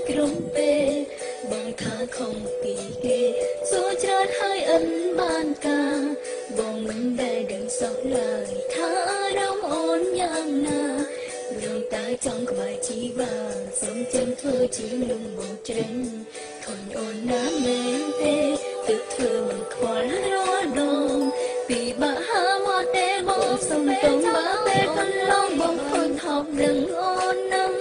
ក្រុមពេលបងថាខំពីគេសួរច្រើនហើយអិនបានការបងមិនដែលដឹងសោះឡើយថាអារម្មណ៍អូនយ៉ាងណារឿងតែចង់ក្បែរជីវ៉ាសុំចាំធ្វើជានឹងបងជ្រេញខំអូនណាមែនទេទឹកធ្វើមិនខ្វល់រាល់ដងពីបាក់ហាមកទេបងសុំទុំបើពេលកន្លងបងឃើញថប់នឹងអូននឹង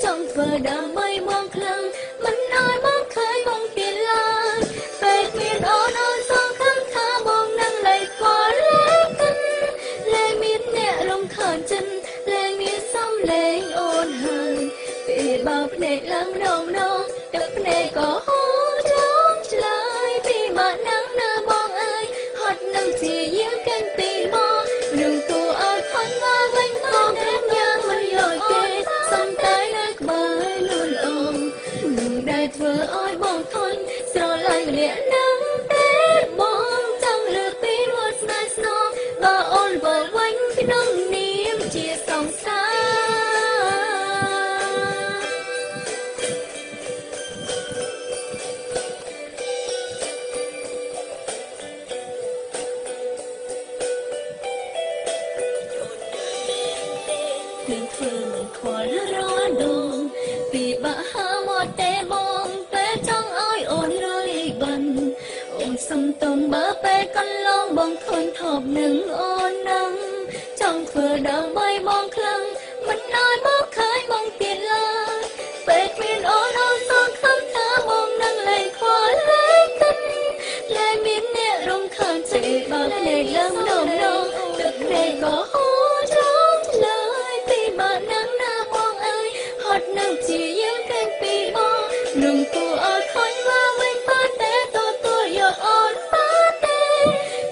ចង់ធ្វើដើម្បីបងខ្លាំងមិនឲ្យបងឃើញបងទៀតឡើយពេលមានអូនសងខឹងថាបងនឹងលែងខ្វល់លែងមានអ្នករំខានចិនលែងមានសំឡេងអូនហើយពេលបើភ្នែកឡើងម្ដងទឹកភ្នែកក៏ហូរចង់ឆ្លើយពីបាក់នឹងណាបងអើយហត់នឹងជាយាងកាន់ពីមករឿងគួរឲ្យខន់មកវិញបងតាមយ៉ាងមិនយល់ទេសំតែនៅក្បែរលួនអងនឹងដែលធ្វើឲ្យបងធន់ស្រឡាញ់ម្នាក់នឹងទេបងចង់លើកពីរត់ស្នេហ៍ស្នងបើអូនវិលវិញក្នុងនាមជាសង្សារនឹងធ្វើមិនខ្វល់រាល់ដងពីបាក់ហាមកទេបងពេលចង់ឲ្យអូនរលីបានអូនសុំទុំបើពេលកន្លងបងឃើញថប់នឹងអូននឹងចង់ធ្វើដើម្បីបងខ្លាំងមិនឲ្យបងឃើញបងទៀតឡើយពេលគ្មានអូនសងខឹងថាបងនឹងលែងខ្វល់លែងមានអ្នករំខានចេះបើភ្នែកឡើងម្ដងទឹកភ្នែកក៏ហូរចង់ឆ្លើយពីបាក់នឹងណាបងអើយហត់នឹងជាយើងកាន់ពីបងនឹងគួរឲ្យខន់មកវិញបានតែទទួលយកអូនបានទេ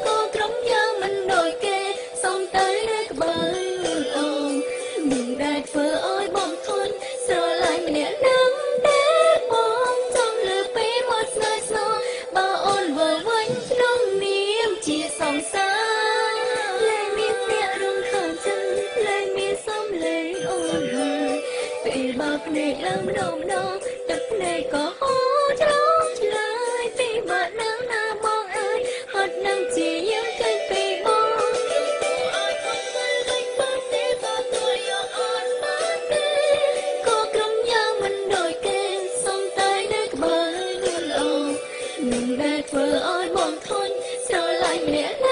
ក៏ក្រុមយ៉ាងមិនដូចគេសុំទៅនៅក្បែរអូននឹងដែលធ្វើឲ្យបងធន់ស្រឡាញ់ម្នាក់នឹងទេបងចង់លើពីមកស្នេហ៍ស្នងបើអូនវិលវិញក្នុងនាមជាសង្សារលែងមានអ្នករំខានចិនលែងមានសំឡេងអូនហើយពេលបើភ្នែកឡើងម្ដងទឹកភ្នែកក៏ហូរចង់ឆ្លើយពីបាក់នឹងណាបងអើយហត់នឹងជាយើងកាន់ពីបងឲ្យខំទៅវិញបានទេទទួលយកអូនបានទេក៏ក្រុមយ៉ាងមិនដូចគេសុំតែនៅក្បែរលួនអងនឹងដែលធ្វើឲ្យបងធន់ស្រឡាញ់ម្នាក់